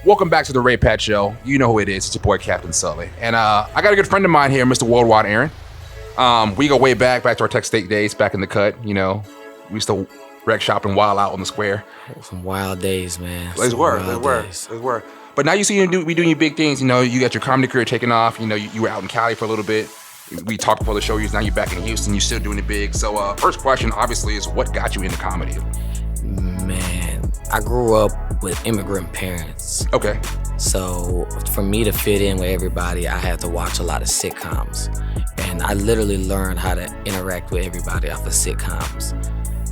Welcome back to the Ray Pat Show. You know who it is. It's your boy, Captain Sully. And I got a good friend of mine here, Mr. Worldwide Aaron. We go way back to our Tech State days, back in the cut. You know, we used to wreck shop and wild out on the square. Some wild days, man. Those were. But now you see you be doing your big things. You know, you got your comedy career taking off. You know, you were out in Cali for a little bit. We talked before the show. Now you're back in Houston. You're still doing it big. So first question, obviously, is what got you into comedy? Man, I grew up with immigrant parents. Okay. So for me to fit in with everybody, I had to watch a lot of sitcoms. And I literally learned how to interact with everybody off of sitcoms.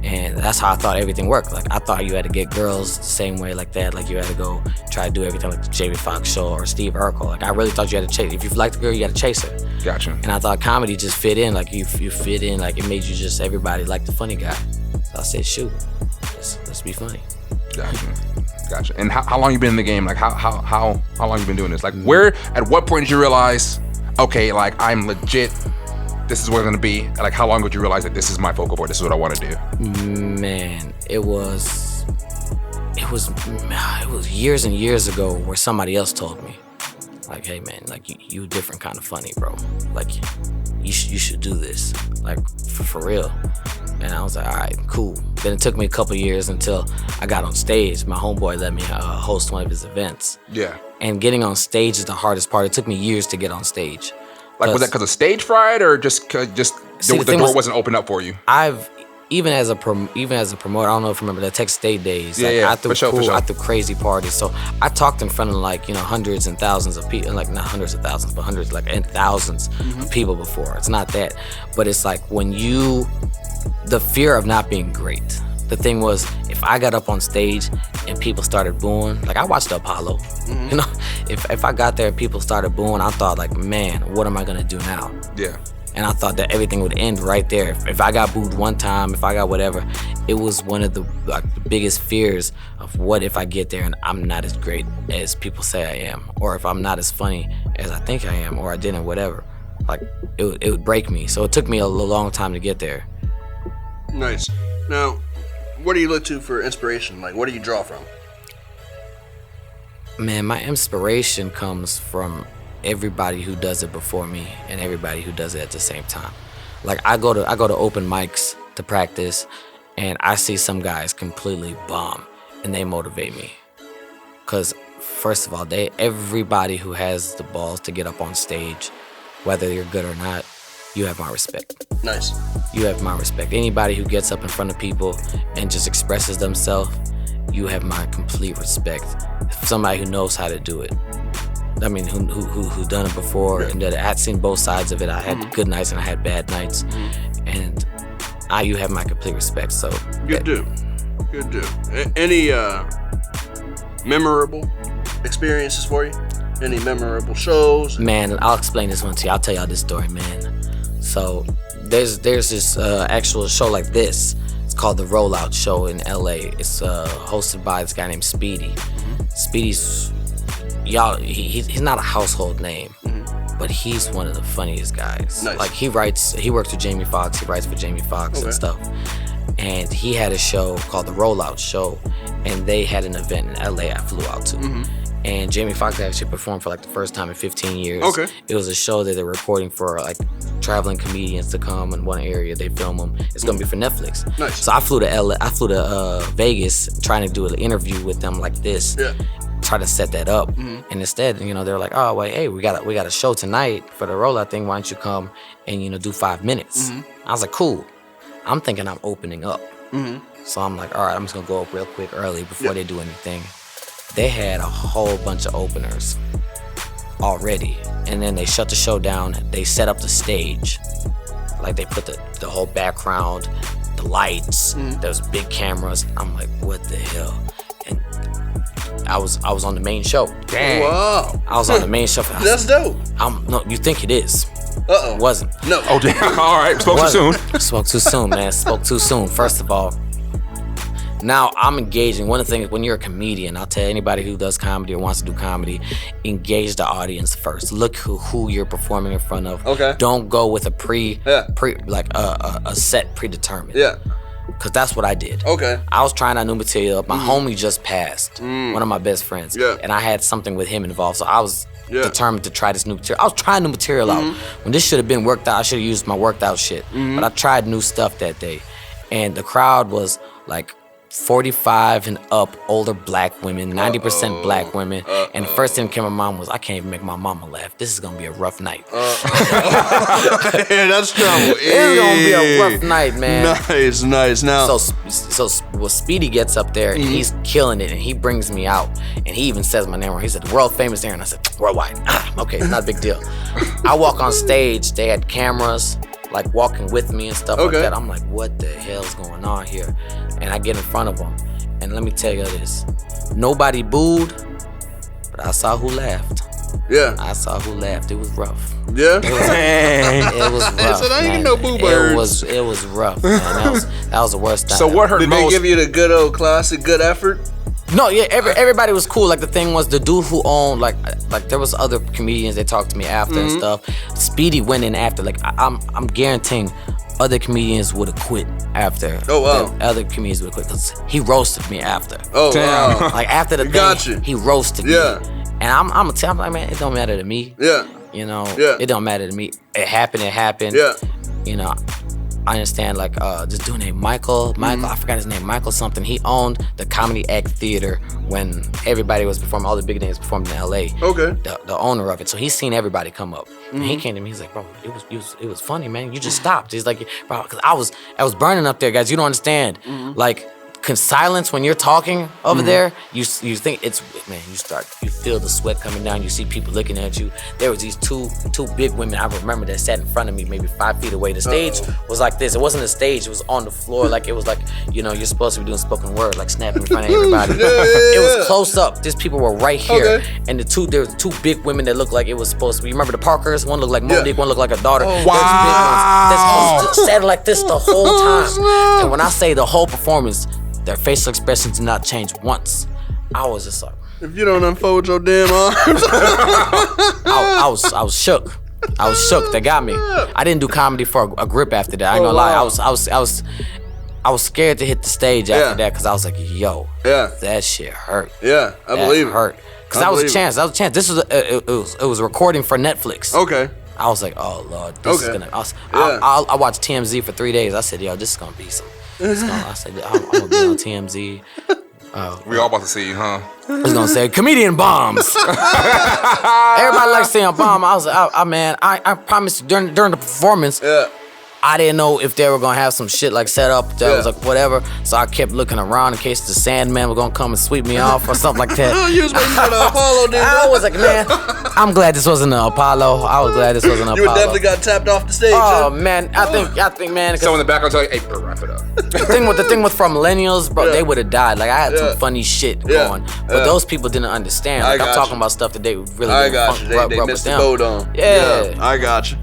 And that's how I thought everything worked. Like, I thought you had to get girls the same way like that. Like, you had to go try to do everything like the Jamie Foxx show or Steve Urkel. Like, I really thought you had to chase. If you liked the girl, you got to chase her. Gotcha. And I thought comedy just fit in. Like, you fit in. Like, it made you just everybody like the funny guy. So I said, shoot, let's be funny. Gotcha. And how long you been in the game? Like, how long you been doing this? Like, at what point did you realize, okay, like, I'm legit, this is what I'm gonna be? Like, how long would you realize that this is my focal point, this is what I wanna do? Man, it was years and years ago where somebody else told me, like, hey man, like, you different kind of funny, bro. Like, you should do this, like, for real. And I was like, all right, cool. Then it took me a couple years until I got on stage. My homeboy let me host one of his events. Yeah. And getting on stage is the hardest part. It took me years to get on stage. Like, was that because of stage fright, or just the door wasn't opened up for you? Even as a promoter, I don't know if you remember the Tech State days. Yeah, I threw I threw crazy parties. So I talked in front of, like, you know, hundreds and thousands of people, like, not hundreds of thousands, but hundreds, like, and thousands of people before. It's not that, but it's like the fear of not being great. The thing was, if I got up on stage and people started booing, like, I watched the Apollo, you know, if I got there and people started booing, I thought, like, man, what am I gonna do now? Yeah. And I thought that everything would end right there. If I got booed one time, if I got whatever, it was one of the biggest fears of what if I get there and I'm not as great as people say I am, or if I'm not as funny as I think I am, or I didn't, whatever. Like, it would break me. So it took me a long time to get there. Nice. Now, what do you look to for inspiration? Like, what do you draw from? Man, my inspiration comes from everybody who does it before me and everybody who does it at the same time. Like, I go to open mics to practice, and I see some guys completely bomb, and they motivate me. Cause first of all, everybody who has the balls to get up on stage, whether you're good or not, you have my respect. Nice. You have my respect. Anybody who gets up in front of people and just expresses themselves, you have my complete respect. Somebody who knows how to do it. I mean, who done it before, and that I had seen both sides of it. I had good nights and I had bad nights, and you have my complete respect. So good dude. Any memorable experiences for you? Any memorable shows? Man, I'll explain this one to you. I'll tell y'all this story, man. So there's this actual show like this. It's called The Rollout Show in LA. It's hosted by this guy named Speedy. Speedy's he's not a household name, but he's one of the funniest guys. Nice. Like, he works with Jamie Foxx, he writes for Jamie Foxx and stuff. And he had a show called The Rollout Show, and they had an event in LA I flew out to. And Jamie Foxx actually performed for, like, the first time in 15 years. Okay. It was a show that they're recording for, like, traveling comedians to come in one area. They film them. It's gonna be for Netflix. Nice. So I flew to Vegas trying to do an interview with them like this. Yeah. Try to set that up, and instead, you know, they're like, oh wait, hey, we got a show tonight for the rollout thing. Why don't you come and, you know, do 5 minutes? I was like, cool. I'm thinking I'm opening up, so I'm like, all right, I'm just gonna go up real quick early before they do anything. They had a whole bunch of openers already, and then they shut the show down. They set up the stage, like they put the whole background, the lights, those big cameras. I'm like, what the hell? And I was on the main show. Dang. Wow. I was on the main show. That's dope. No, you think it is. Uh-oh. It wasn't. No. Oh, damn. All right. Spoke too soon. Spoke too soon, man. Spoke too soon. First of all, now I'm engaging. One of the things, when you're a comedian, I'll tell anybody who does comedy or wants to do comedy, engage the audience first. Look who you're performing in front of. Okay. Don't go with a a set predetermined. Yeah. Because that's what I did. Okay. I was trying out new material. My homie just passed, one of my best friends. Yeah. And I had something with him involved. So I was Yeah. determined to try this new material. I was trying new material out. When this should have been worked out, I should have used my worked out shit. But I tried new stuff that day. And the crowd was like 45 and up, older black women, 90% black women. And the first thing that came to my mind was, I can't even make my mama laugh. This is going to be a rough night. Yeah, that's trouble. It's going to be a rough night, man. Nice. Now, So Speedy gets up there and he's killing it, and he brings me out, and he even says my name wrong. He said, world famous Aaron. I said, worldwide. Okay, not a big deal. I walk on stage, they had cameras like walking with me and stuff like that. I'm like, what the hell's going on here? And I get in front of them, and let me tell you this. Nobody booed, but I saw who laughed. yeah. I saw who laughed. It was rough. Yeah. It was rough. said, I ain't man. no boo birds. It was rough, man. That was the worst time. So what hurt Did most? they give you the good old classic good effort? No, yeah, everybody was cool. Like the thing was, the dude who owned like there was other comedians that talked to me after and stuff. Speedy went in after. Like I'm guaranteeing other comedians would have quit after. Oh, wow. Other comedians would have quit because he roasted me after. Oh, Damn. wow. Like after the thing, Gotcha. he roasted Yeah. me. And I'm gonna tell him, like, man, it don't matter to me. Yeah. You know, Yeah. it don't matter to me. It happened. Yeah. You know, I understand, like, this dude named Michael, I forgot his name, Michael something. He owned the Comedy Act Theater when everybody was performing, all the big names performed in LA. Okay. The owner of it. So he's seen everybody come up. And he came to me, he's like, bro, it was funny, man. You just stopped. He's like, bro, because I was burning up there, guys. You don't understand. Like, silence when you're talking over there, you think it's, man, you feel the sweat coming down, you see people looking at you. There was these two big women I remember that sat in front of me maybe 5 feet away. The stage was like this. It wasn't a stage, it was on the floor. Like it was like, you know, you're supposed to be doing spoken word, like snapping in front of everybody. It was close up. These people were right here. Okay. And there was 2 big women that looked like it was supposed to be. Remember the Parkers? One looked like Monique, one looked like a daughter. wow. Big ones. They sat like this the whole time. And when I say the whole performance, their facial expressions did not change once. I was just like, If you don't unfold your damn arms. I was shook. I was shook. They got me. I didn't do comedy for a grip after that. I ain't gonna lie. I was scared to hit the stage after that because I was like, yo, that shit hurt. Yeah, I believe it. Hurt. Because that was a chance. This was it was a recording for Netflix. Okay. I was like, oh Lord, this is gonna. I watched TMZ for 3 days. I said, yo, this is gonna be some. I said, I'm gonna be on TMZ. We all about to see you, huh? I was gonna say comedian bombs. Everybody likes saying bomb. I was like, I promised you during the performance. Yeah. I didn't know if they were gonna have some shit like set up that was like whatever. So I kept looking around in case the Sandman was gonna come and sweep me off or something like that. You was waiting for the Apollo, dude. I was like, man, I'm glad this wasn't an Apollo. I was glad this wasn't an You Apollo. definitely got tapped off the stage. Oh huh? man, I think man. 'cause Someone in the back will tell you, hey, bro, wrap it up. the thing with from millennials, bro, Yeah. they would have died. Like I had Yeah. some funny shit Yeah. going, but those people didn't understand. Like I I'm got talking you. about stuff that they really I didn't got you. They rub missed with the them. boat on. Yeah. I got you.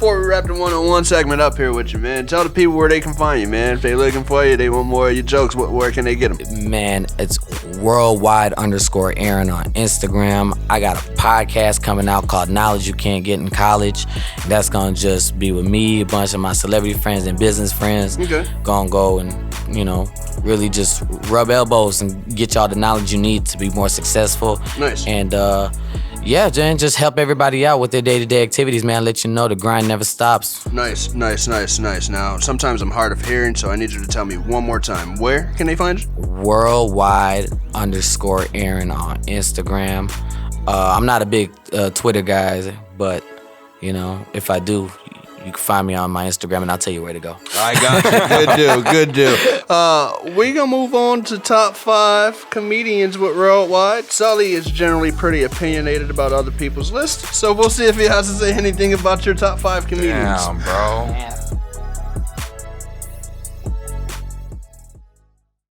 Before we wrap the one-on-one segment up here with you, man, tell the people where they can find you, man. If they looking for you, they want more of your jokes, where can they get them? Man, it's worldwide_Aaron on Instagram. I got a podcast coming out called Knowledge You Can't Get in College. That's gonna just be with me, a bunch of my celebrity friends and business friends. Okay. Gonna go and, you know, really just rub elbows and get y'all the knowledge you need to be more successful. Nice. And yeah, Jen, just help everybody out with their day-to-day activities, man. Let you know the grind never stops. Nice. Now, sometimes I'm hard of hearing, so I need you to tell me one more time. Where can they find you? Worldwide_Aaron on Instagram. I'm not a big Twitter guy, but, you know, if I do, you can find me on my Instagram and I'll tell you where to go. I got you. Good deal. We gonna move on to top 5 comedians with Worldwide. Sully is generally pretty opinionated about other people's lists, so we'll see if he has to say anything about your top 5 comedians. Damn, bro. Man,